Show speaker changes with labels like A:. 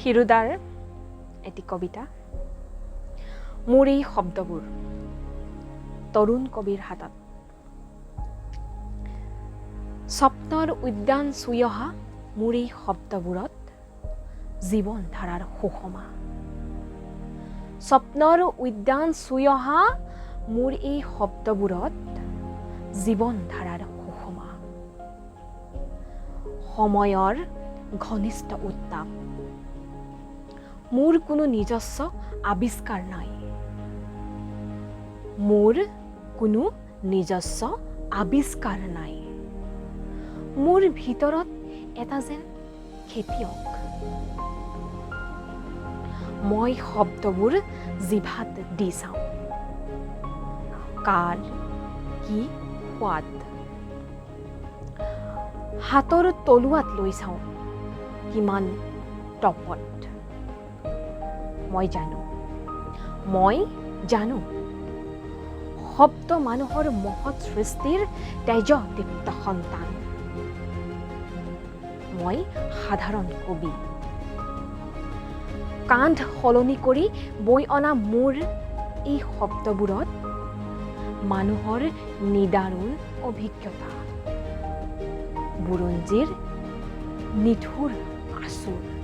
A: হিৰুদাৰ এটি কবিতা। মোৰ এই শব্দবোৰ তৰুণ কবিৰ হাতত। স্বপ্নৰ উদ্যান চুই অহা মোৰ এই শব্দবোৰত জীৱন ধাৰাৰ সুষমা। স্বপ্নৰ উদ্যান চুই অহা মোৰ এই শব্দবোৰত জীৱন ধাৰাৰ সুষমা। সময়ৰ ঘনিষ্ঠ উত্তাপ। মোৰ কোনো নিজস্ব আৱিষ্কাৰ নাই। মোৰ কোনো নিজস্ব আৱিষ্কাৰ নাই। মোৰ ভিতৰত এটা যেন খেতিয়ক। মই শব্দবোৰ জিভাত দি চাওঁ। কাৰ কি সোৱাদ। হাতৰ তলুৱাত লৈ চাওঁ কিমান তপত। মই জানো শব্দ মানুহৰ মহৎ সৃষ্টিৰ তেজদীপ্ত সন্তান। মই সাধাৰণ কবি। কান্ধ সলনি কৰি বৈ অনা মোৰ এই শব্দবোৰত মানুহৰ নিদাৰুণ অভিজ্ঞতা। বুৰঞ্জীৰ নিঠুৰ আচুৰ।